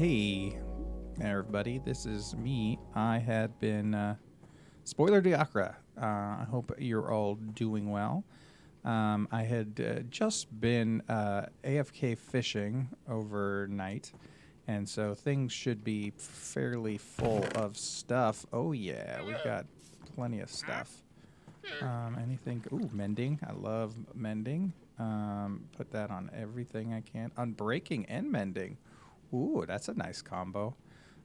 Hey, everybody, this is me. I had been, spoiler diacra. I hope you're all doing well. I had just been AFK fishing overnight, and so things should be fairly full of stuff. Oh, yeah, we've got plenty of stuff. Anything? Ooh, mending. I love mending. Put that on everything I can. Unbreaking and mending. Ooh, that's a nice combo.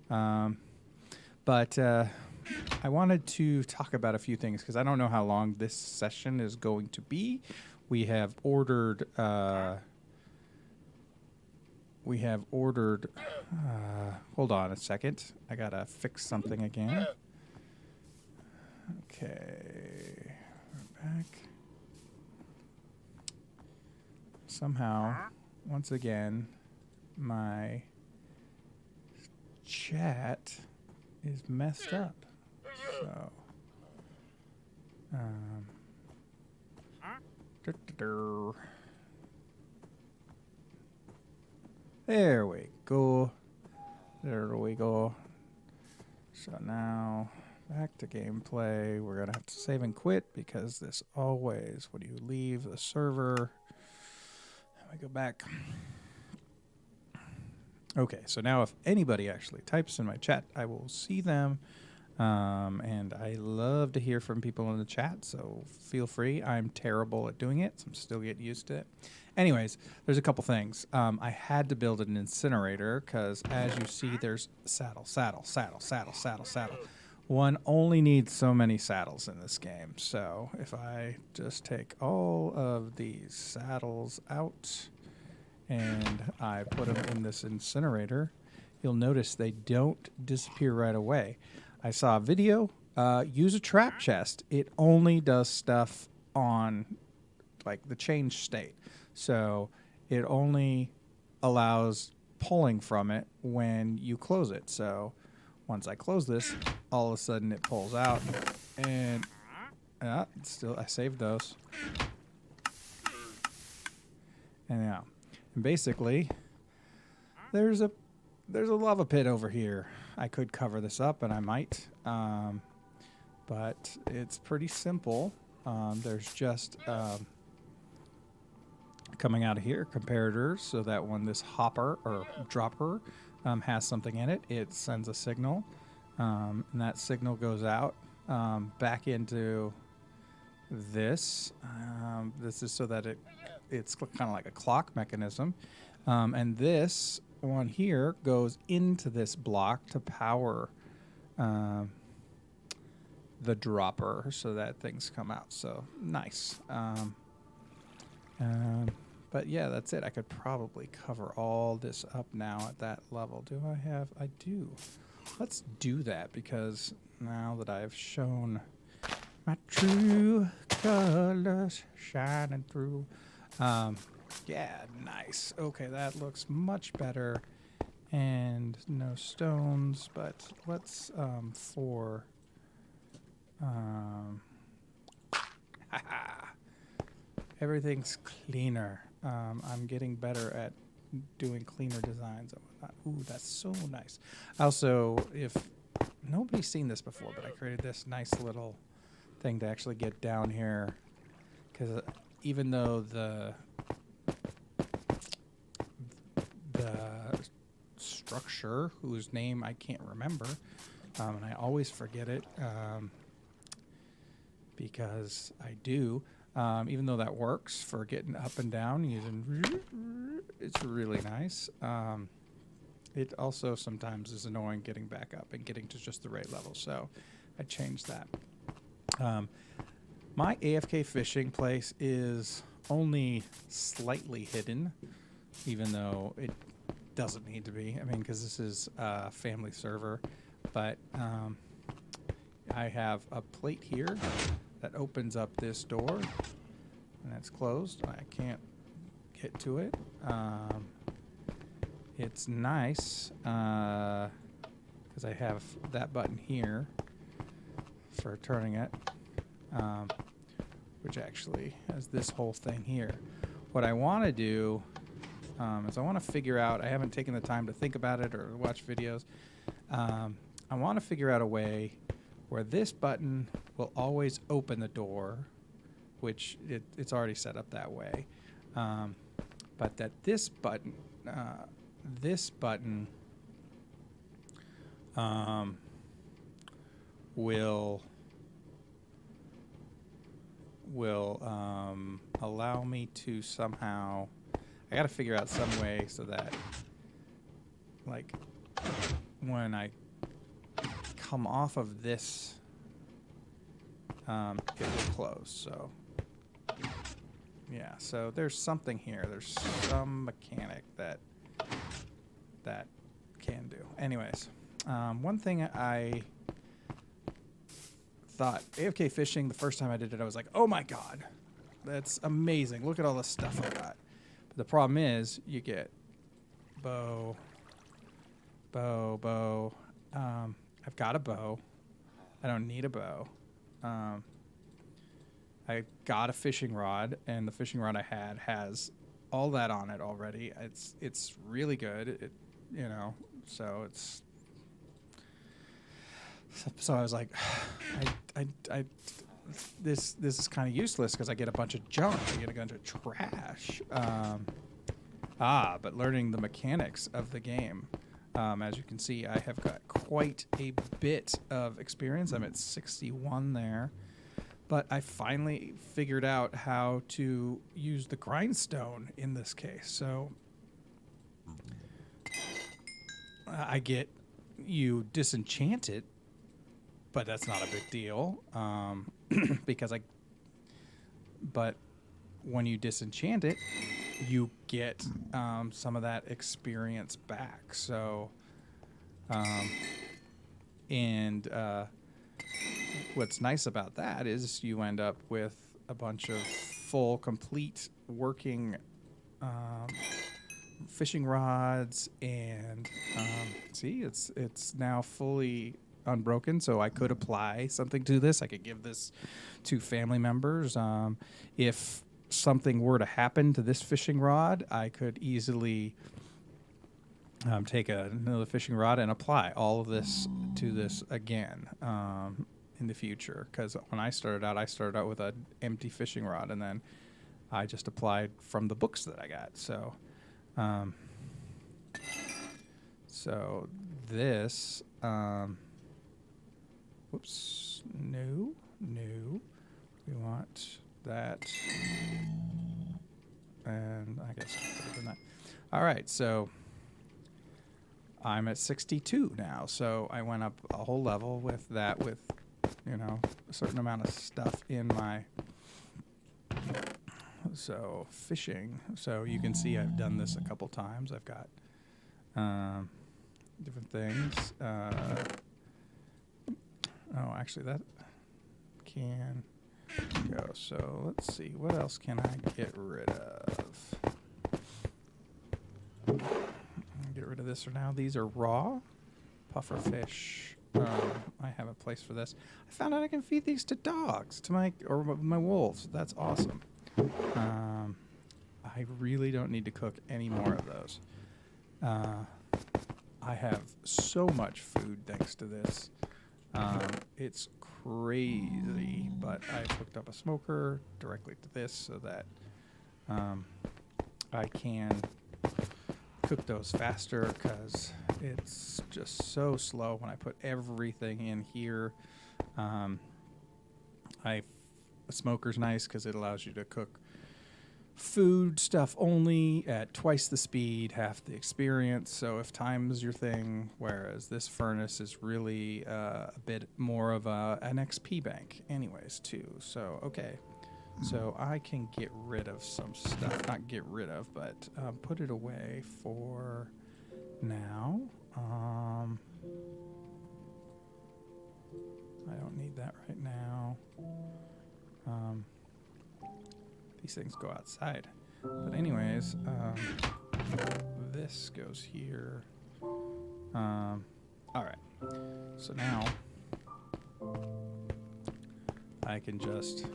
But I wanted to talk about a few things because I don't know how long this session is going to be. We have ordered. Hold on a second. I gotta fix something again. Okay, we're back. Somehow, once again, my chat is messed up. So, there we go. There we go. So now, back to gameplay. We're going to have to save and quit because this always, when you leave the server, and we go back. Okay, so now if anybody actually types in my chat, I will see them. And I love to hear from people in the chat, so feel free. I'm terrible at doing it, so I'm still getting used to it. Anyways, there's a couple things. I had to build an incinerator because, as you see, there's saddle, saddle, saddle, saddle, saddle, saddle. One only needs so many saddles in this game. So if I just take all of these saddles out and I put them in this incinerator, you'll notice they don't disappear right away. I saw a video, use a trap chest. It only does stuff on like the change state. So it only allows pulling from it when you close it. So once I close this, all of a sudden it pulls out and still I saved those. And yeah. And basically, there's a lava pit over here. I could cover this up, and I might, but it's pretty simple. There's just coming out of here comparators, so that when this hopper or dropper has something in it, it sends a signal, and that signal goes out back into this. This is so that it's kind of like a clock mechanism, and this one here goes into this block to power the dropper so that things come out. So nice. But yeah, that's it. I could probably cover all this up now at that level. Do I have? I do. Let's do that because now that I've shown my true colors shining through. Yeah, nice. Okay, that looks much better. And no stones, but let's, everything's cleaner. I'm getting better at doing cleaner designs and whatnot. Ooh, that's so nice. Also, if nobody's seen this before, but I created this nice little thing to actually get down here, because even though the structure, whose name I can't remember, and I always forget it because I do, even though that works for getting up and down using, it's really nice. It also sometimes is annoying getting back up and getting to just the right level, so I changed that. My AFK fishing place is only slightly hidden, even though it doesn't need to be. I mean, because this is a family server, but I have a plate here that opens up this door, and that's closed. I can't get to it. It's nice because I have that button here for turning it, which actually has this whole thing here. What I want to do is I want to figure out, I haven't taken the time to think about it or watch videos. I want to figure out a way where this button will always open the door, which it's already set up that way. But that this button will allow me to somehow, I got to figure out some way so that, like, when I come off of this, it will close. So yeah, so there's something here. There's some mechanic that can do. Anyways, one thing I thought, AFK fishing, the first time I did it, I was like, oh my god, that's amazing. Look at all the stuff I got. But the problem is, you get bow. I've got a bow. I don't need a bow. I got a fishing rod, and the fishing rod I had has all that on it already. It's really good. So I was like, this is kind of useless because I get a bunch of junk. I get a bunch of trash. But learning the mechanics of the game. As you can see, I have got quite a bit of experience. I'm at 61 there. But I finally figured out how to use the grindstone in this case. So you disenchant it, but that's not a big deal. But when you disenchant it, you get some of that experience back. So, what's nice about that is you end up with a bunch of full, complete working fishing rods, and see, it's now fully unbroken. So I could apply something to this. I could give this to family members. If something were to happen to this fishing rod, I could easily take another fishing rod and apply all of this to this again in the future. Because when I started out with an empty fishing rod, and then I just applied from the books that I got. So, so this, whoops, no, we want that, and I guess I'll put it in that. All right, so I'm at 62 now, so I went up a whole level with that, with, a certain amount of stuff in my, so fishing. So you can see I've done this a couple times. I've got different things. Actually that can go. So let's see, what else can I get rid of? Get rid of this for now. These are raw puffer fish. I have a place for this. I found out I can feed these to dogs, to my wolves. That's awesome. I really don't need to cook any more of those. I have so much food thanks to this. It's crazy, but I've hooked up a smoker directly to this so that I can cook those faster, because it's just so slow when I put everything in here. A smoker's nice because it allows you to cook food stuff only at twice the speed, half the experience. So if time is your thing, whereas this furnace is really a bit more of an XP bank anyways too. So okay, so I can get rid of some stuff, not get rid of, but put it away for now. I don't need that right now. These things go outside. But anyways, this goes here. All right. So now I can just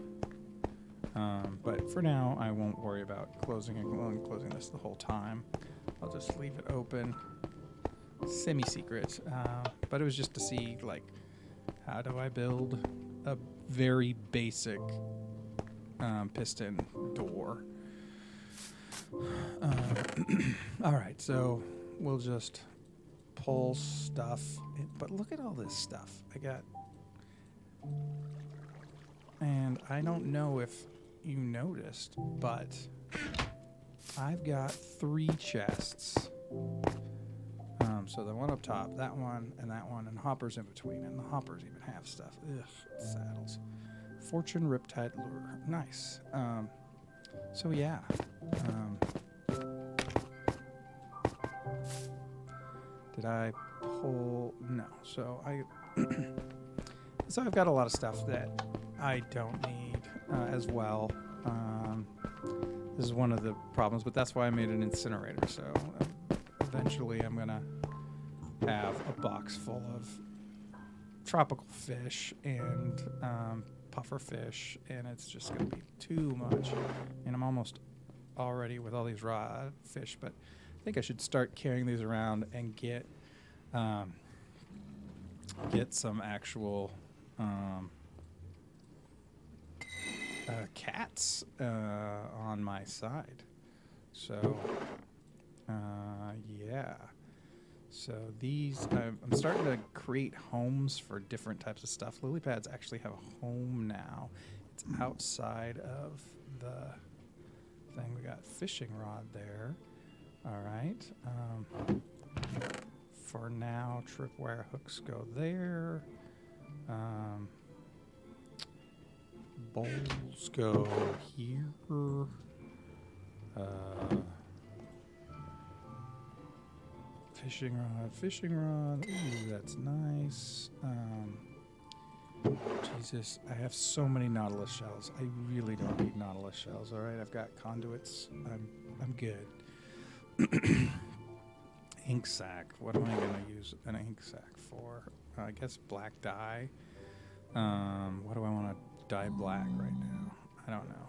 But for now, I won't worry about closing and closing this the whole time. I'll just leave it open, semi-secret. But it was just to see, like, how do I build a very basic piston door. All right, so we'll just pull stuff in. But look at all this stuff I got. And I don't know if you noticed, but I've got 3 chests. So the one up top, that one, and hoppers in between, and the hoppers even have stuff. Ugh, saddles. Fortune Riptide Lure. Nice. So yeah. Did I pull? No. So so I've got a lot of stuff that I don't need as well. This is one of the problems, but that's why I made an incinerator. So eventually I'm going to have a box full of tropical fish and puffer fish, and it's just going to be too much. And I'm almost already with all these raw fish, but I think I should start carrying these around and get some actual cats on my side. So yeah. So these, I'm starting to create homes for different types of stuff. Lily pads actually have a home now. It's outside of the thing. We got fishing rod there. All right. For now, tripwire hooks go there. Bowls go here. Fishing rod. Ooh, that's nice. Jesus, I have so many Nautilus shells. I really don't need Nautilus shells. All right, I've got conduits. I'm good. Ink sac. What am I gonna use an ink sac for? I guess black dye. What do I want to dye black right now? I don't know.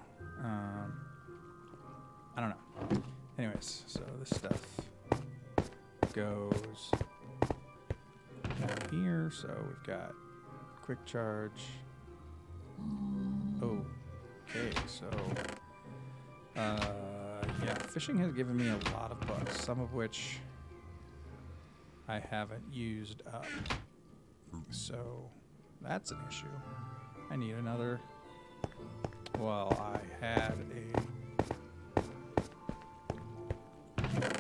I don't know. Anyways, so this stuff goes down here. So we've got quick charge. Okay, so yeah, fishing has given me a lot of bucks, some of which I haven't used up. So that's an issue. I need another. Well, I had a.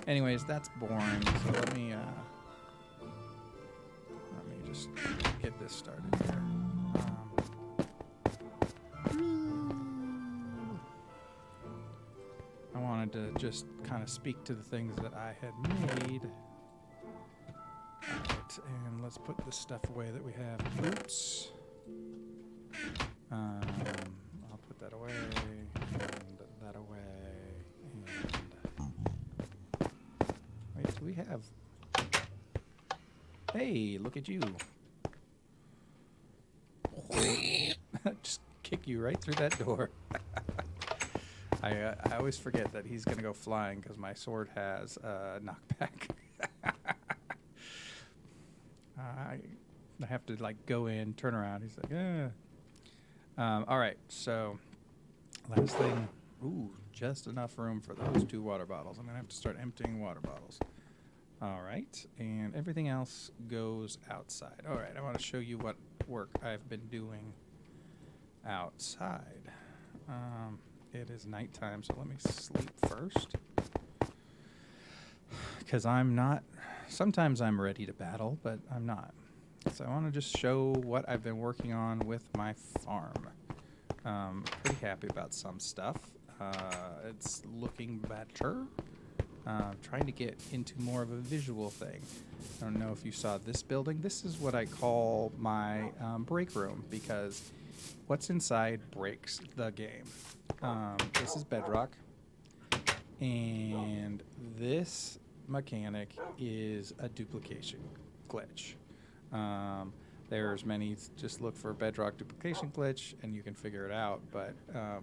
Anyways, that's boring. So let me just get this started here. I wanted to just kind of speak to the things that I had made. Alright, and let's put this stuff away that we have. Oops. I'll put that away, and that away, and... Wait, do we have... Hey, look at you. Just kick you right through that door. I always forget that he's going to go flying because my sword has knockback. I have to, like, go in, turn around. He's like, all right, so last thing. Ooh, just enough room for those 2 water bottles. I'm going to have to start emptying water bottles. All right, and everything else goes outside. All right, I want to show you what work I've been doing outside. It is nighttime, so let me sleep first. Because I'm not... Sometimes I'm ready to battle, but I'm not. So I want to just show what I've been working on with my farm. Pretty happy about some stuff. It's looking better. Trying to get into more of a visual thing. I don't know if you saw this building. This is what I call my break room, because what's inside breaks the game. This is bedrock, and this mechanic is a duplication glitch. There's many, just look for bedrock duplication glitch and you can figure it out. But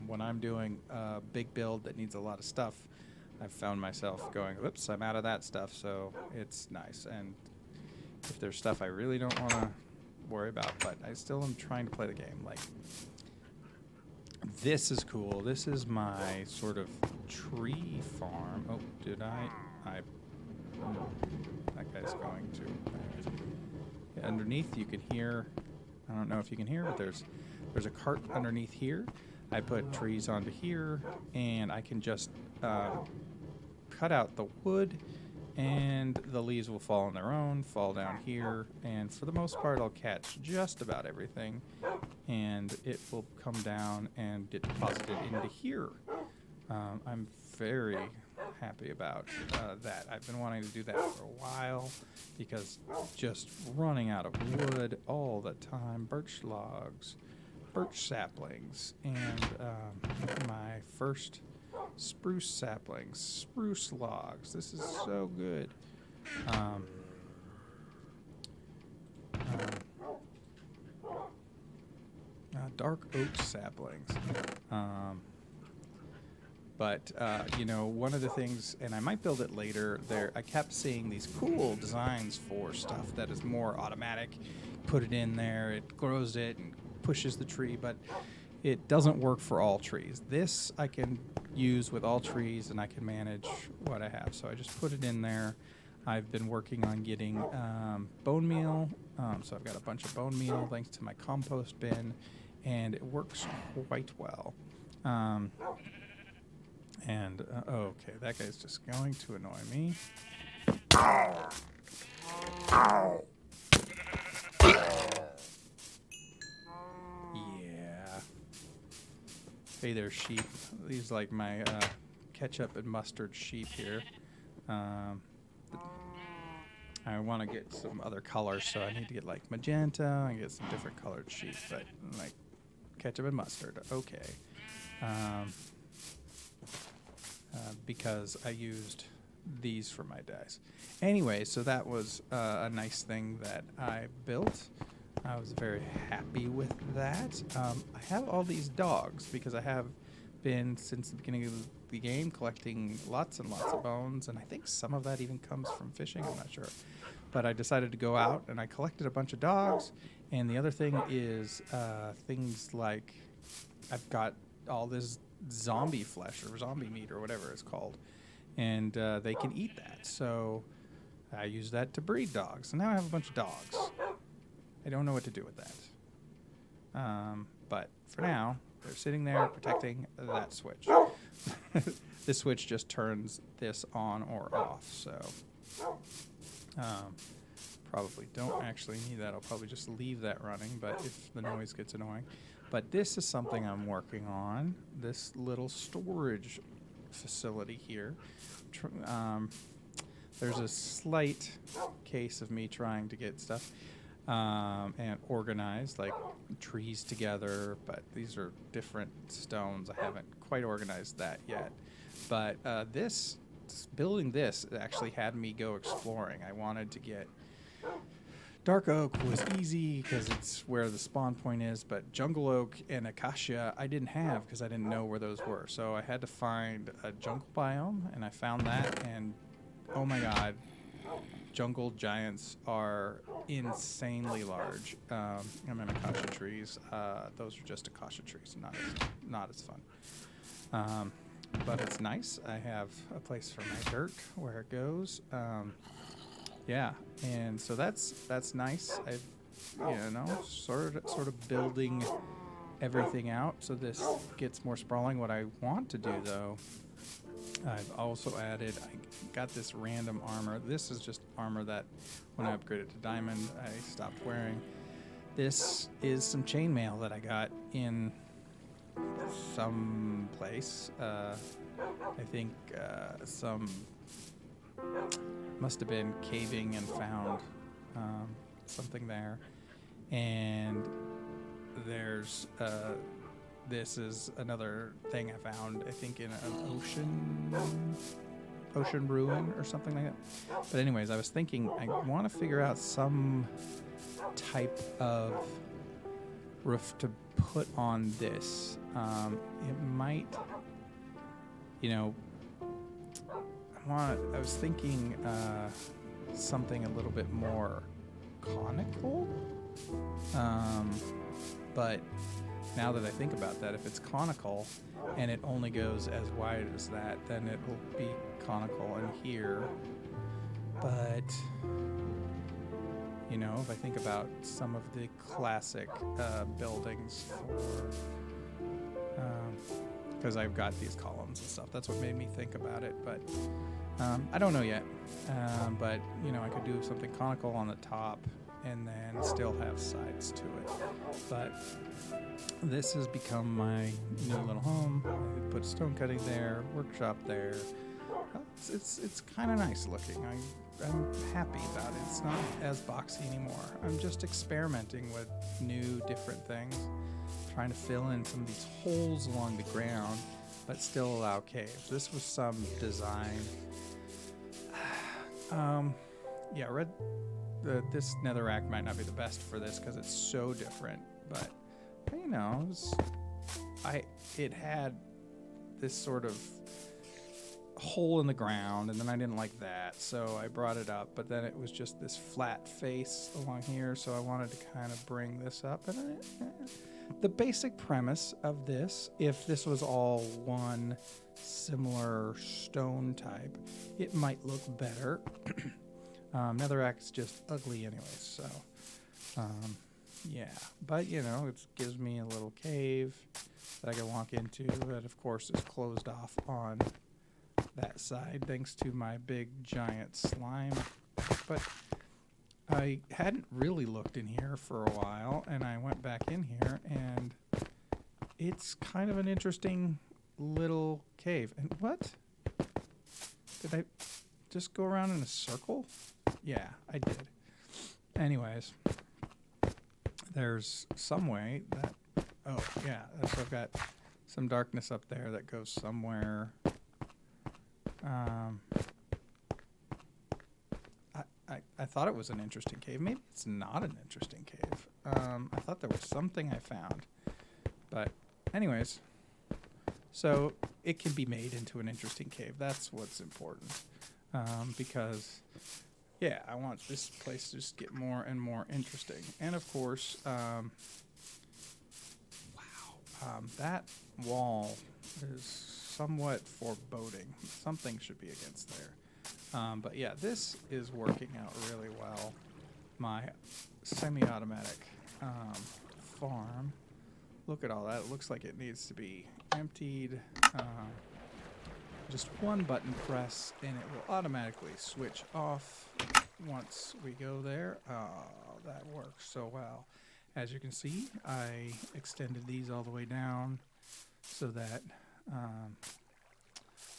when I'm doing a big build that needs a lot of stuff, I've found myself going, oops, I'm out of that stuff. So it's nice. And if there's stuff I really don't want to worry about, but I still am trying to play the game. Like, this is cool. This is my sort of tree farm. Oh, did I that guy's going to. Yeah, underneath you can hear, I don't know if you can hear, but there's a cart underneath here. I put trees onto here, and I can just cut out the wood, and the leaves will fall on their own, fall down here, and for the most part I'll catch just about everything, and it will come down and get deposited into here. I'm very happy about that. I've been wanting to do that for a while because just running out of wood all the time. Birch logs, birch saplings, and my first spruce saplings, spruce logs. This is so good. Dark oak saplings. But, you know, one of the things, and I might build it later, I kept seeing these cool designs for stuff that is more automatic. Put it in there, it grows it and pushes the tree, but it doesn't work for all trees. This I can use with all trees, and I can manage what I have. So I just put it in there. I've been working on getting bone meal. So I've got a bunch of bone meal thanks to my compost bin, and it works quite well. Okay, that guy's just going to annoy me. Yeah. Hey there, sheep. These like my ketchup and mustard sheep here. I want to get some other colors, so I need to get like magenta and get some different colored sheep, but like ketchup and mustard. Okay. Because I used these for my dice. Anyway, so that was a nice thing that I built. I was very happy with that. I have all these dogs because I have been, since the beginning of the game, collecting lots and lots of bones, and I think some of that even comes from fishing, I'm not sure. But I decided to go out, and I collected a bunch of dogs, and the other thing is things like I've got all this zombie flesh or zombie meat or whatever it's called, and they can eat that, so I use that to breed dogs, and now I have a bunch of dogs. I don't know what to do with that, but for now they're sitting there protecting that switch. This switch just turns this on or off, so probably don't actually need that. I'll probably just leave that running, but if the noise gets annoying. But this is something I'm working on, this little storage facility here. There's a slight case of me trying to get stuff and organized, like trees together, but these are different stones. I haven't quite organized that yet. But building this actually had me go exploring. I wanted to get... Dark oak was easy because it's where the spawn point is, but jungle oak and acacia I didn't have because I didn't know where those were. So I had to find a jungle biome, and I found that, and oh my god, jungle giants are insanely large. I'm in acacia trees. Those are just acacia trees, not as fun. But it's nice. I have a place for my dirt where it goes. Yeah, and so that's nice. I've, sort of building everything out so this gets more sprawling. What I want to do, though, I've also added, I got this random armor. This is just armor that when I upgraded to diamond, I stopped wearing. This is some chainmail that I got in some place. I think some... must have been caving and found something there. And there's this is another thing I found, I think, in an ocean potion brewing or something like that. But anyways, I was thinking I want to figure out some type of roof to put on this. It might, you know, I was thinking something a little bit more conical. But now that I think about that, if it's conical and it only goes as wide as that, then it will be conical in here. But, you know, if I think about some of the classic buildings for, because I've got these columns and stuff, that's what made me think about it. But I don't know yet. But, you know, I could do something conical on the top and then still have sides to it. But this has become my new little home. I put stone cutting there, workshop there. It's kind of nice looking. I'm happy about it. It's not as boxy anymore. I'm just experimenting with new, different things, trying to fill in some of these holes along the ground, but still allow caves. This was some design. This netherrack might not be the best for this because it's so different, but you know, it had this sort of hole in the ground, and then I didn't like that, so I brought it up, but then it was just this flat face along here, so I wanted to kind of bring this up. And the basic premise of this, if this was all one similar stone type, it might look better. Netherrack is just ugly anyways, so yeah, but you know, it gives me a little cave that I can walk into that of course is closed off on that side thanks to my big giant slime. But I hadn't really looked in here for a while, and I went back in here, and it's kind of an interesting little cave. And what? Did I just go around in a circle? Yeah, I did. Anyways, there's some way that, oh yeah, so I've got some darkness up there that goes somewhere. I thought it was an interesting cave. Maybe it's not an interesting cave. I thought there was something I found. But anyways, so it can be made into an interesting cave. That's what's important. Because, yeah, I want this place to just get more and more interesting. And, of course, that wall is somewhat foreboding. Something should be against there. But, yeah, this is working out really well. My semi-automatic farm. Look at all that. It looks like it needs to be emptied. Just one button press, and it will automatically switch off once we go there. Oh, that works so well. As you can see, I extended these all the way down so that,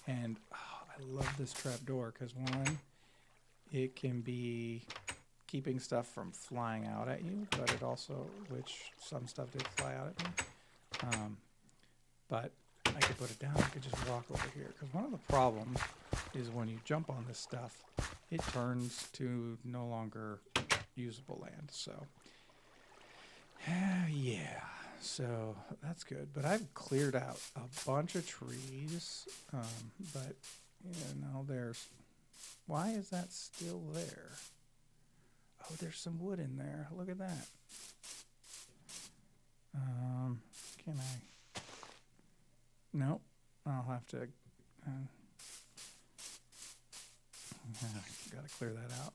and I love this trap door because one, it can be keeping stuff from flying out at you, but it also, which some stuff did fly out at me, but I could put it down, I could just walk over here, because one of the problems is when you jump on this stuff, it turns to no longer usable land, so yeah, so that's good. But I've cleared out a bunch of trees, but you know, why is that still there? Oh, there's some wood in there. Look at that. Can I? Nope. I'll have to. Got to clear that out.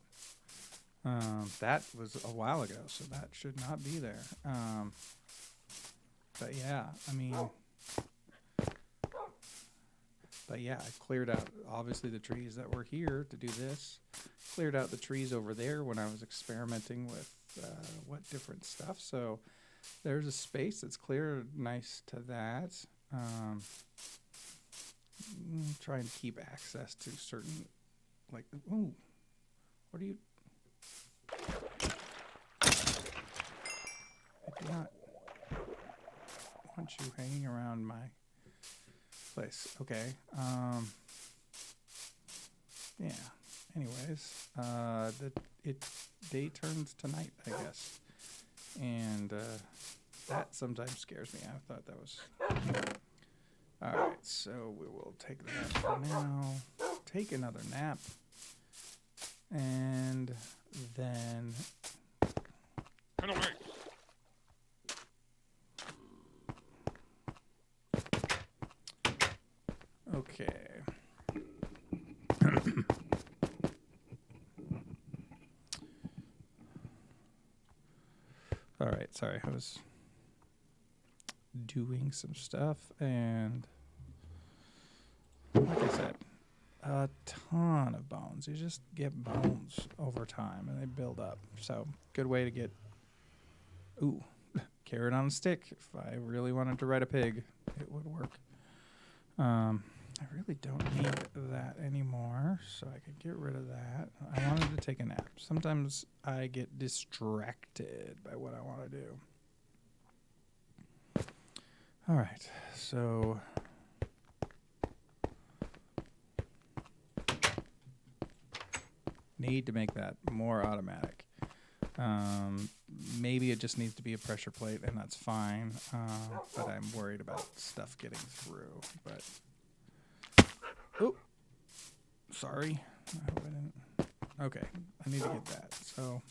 That was a while ago, so that should not be there. But yeah, I mean. But yeah, I cleared out, obviously, the trees that were here to do this. Cleared out the trees over there when I was experimenting with what different stuff. So there's a space that's clear, nice to that. Trying to keep access to certain, like, ooh, what are you? I do not want you hanging around my place. Okay. Yeah. Anyways, day turns to night, I guess, and that sometimes scares me. I thought that was all right. So we will take that for now. Take another nap, and then. Okay. All right, sorry, I was doing some stuff, and like I said, a ton of bones. You just get bones over time, and they build up. So, good way to get, carrot on a stick. If I really wanted to ride a pig, it would work. I really don't need that anymore, so I could get rid of that. I wanted to take a nap. Sometimes I get distracted by what I want to do. All right, so need to make that more automatic. Maybe it just needs to be a pressure plate, and that's fine. But I'm worried about stuff getting through. But sorry. I hope I didn't. Okay, I need to get that. So,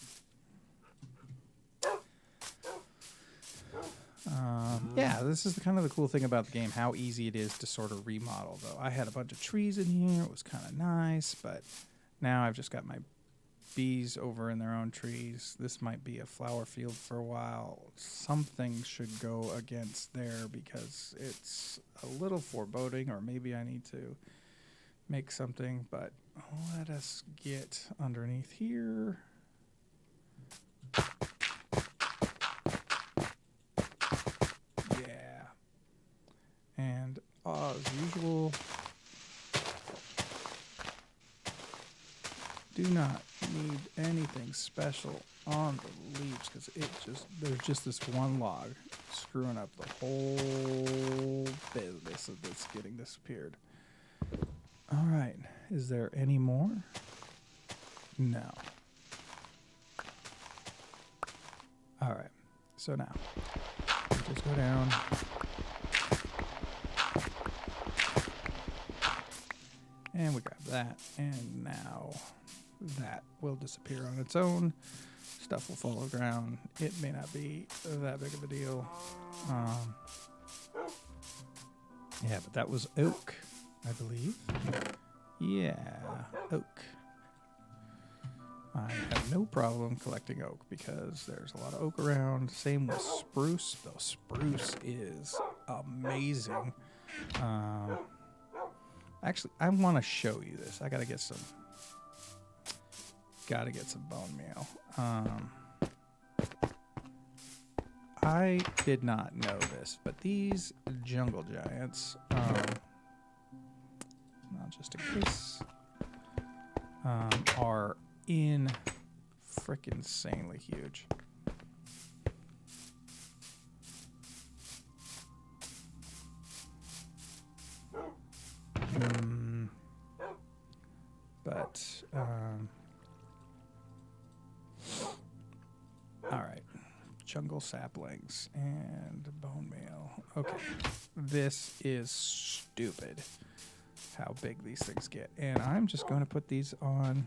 yeah, this is kind of the cool thing about the game, how easy it is to sort of remodel, though. I had a bunch of trees in here. It was kind of nice, but now I've just got my bees over in their own trees. This might be a flower field for a while. Something should go against there because it's a little foreboding, or maybe I need to make something, but let us get underneath here. Yeah. And as usual, do not need anything special on the leaves because there's just this one log screwing up the whole business of this getting disappeared. All right, is there any more? No. All right, so now just go down. And we grab that, and now that will disappear on its own. Stuff will fall to the ground. It may not be that big of a deal. Yeah, but that was oak, I believe. Yeah, oak. I have no problem collecting oak because there's a lot of oak around. Same with spruce, though spruce is amazing. Actually, I want to show you this. I gotta get some bone meal. I did not know this, but these jungle giants, not just in case, are frickin' insanely huge. But all right, jungle saplings and bone meal. Okay, this is stupid how big these things get, and I'm just going to put these on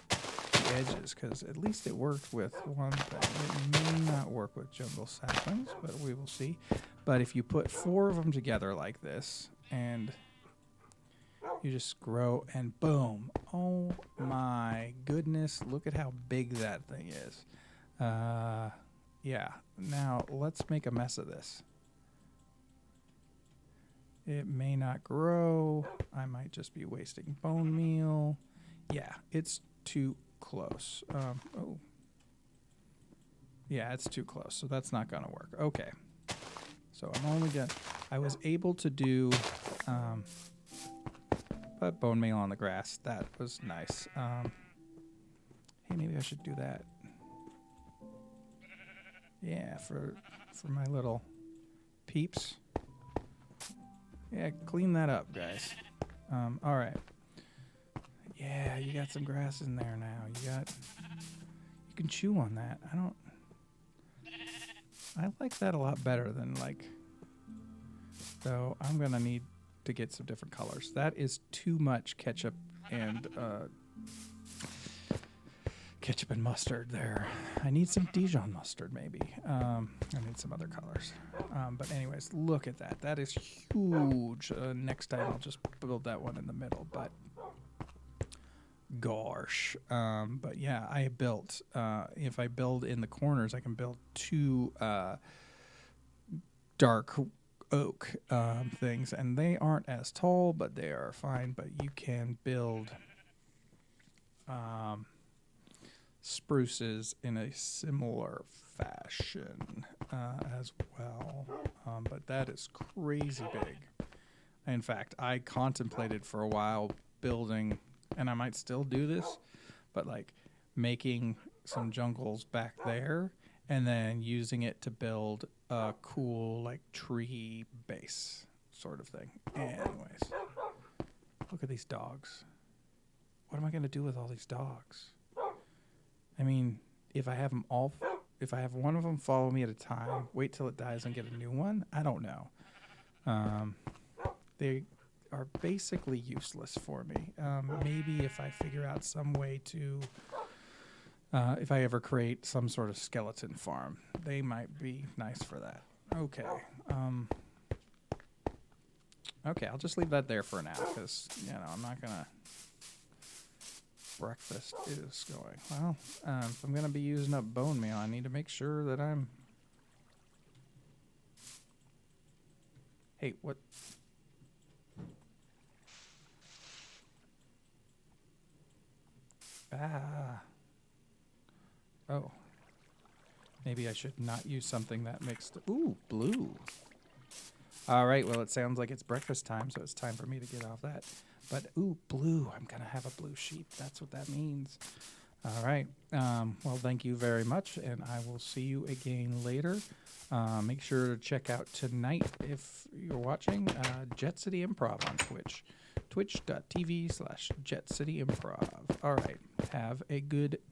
the edges because at least it worked with one thing. It may not work with jungle saplings, but we will see. But if you put 4 of them together like this, and you just grow, and boom. Oh my goodness. Look at how big that thing is. Yeah. Now let's make a mess of this. It may not grow. I might just be wasting bone meal. Yeah, it's too close. Yeah, it's too close. So that's not going to work. Okay. So I was able to do, put bone meal on the grass. That was nice. Hey, maybe I should do that. Yeah, for my little peeps. Yeah, clean that up, guys. All right. Yeah, you got some grass in there now. You can chew on that. I like that a lot better than like, so I'm gonna need to get some different colors. That is too much ketchup and mustard there. I need some Dijon mustard maybe. I need some other colors. But anyways, look at that. That is huge. Next time I'll just build that one in the middle, but gosh. But yeah, I built, if I build in the corners, I can build two dark oak things, and they aren't as tall, but they are fine. But you can build spruces in a similar fashion as well. But that is crazy big. In fact, I contemplated for a while building, and I might still do this, but like making some jungles back there and then using it to build a cool like tree base sort of thing. Anyways, look at these dogs. What am I going to do with all these dogs? I mean, if I have them all, if I have one of them follow me at a time, wait till it dies and get a new one, I don't know. They are basically useless for me. Maybe if I figure out some way to, if I ever create some sort of skeleton farm, they might be nice for that. Okay. Okay, I'll just leave that there for now because, I'm not going to... Breakfast is going. Well, if I'm going to be using up bone meal, I need to make sure that I'm... Hey, what? Oh. Maybe I should not use something that mixed... Ooh, blue. All right, well, it sounds like it's breakfast time, so it's time for me to get off that. But, ooh, blue. I'm going to have a blue sheep. That's what that means. All right. Well, thank you very much, and I will see you again later. Make sure to check out tonight, if you're watching, Jet City Improv on Twitch. Twitch.tv/Jet City Improv. All right. Have a good time.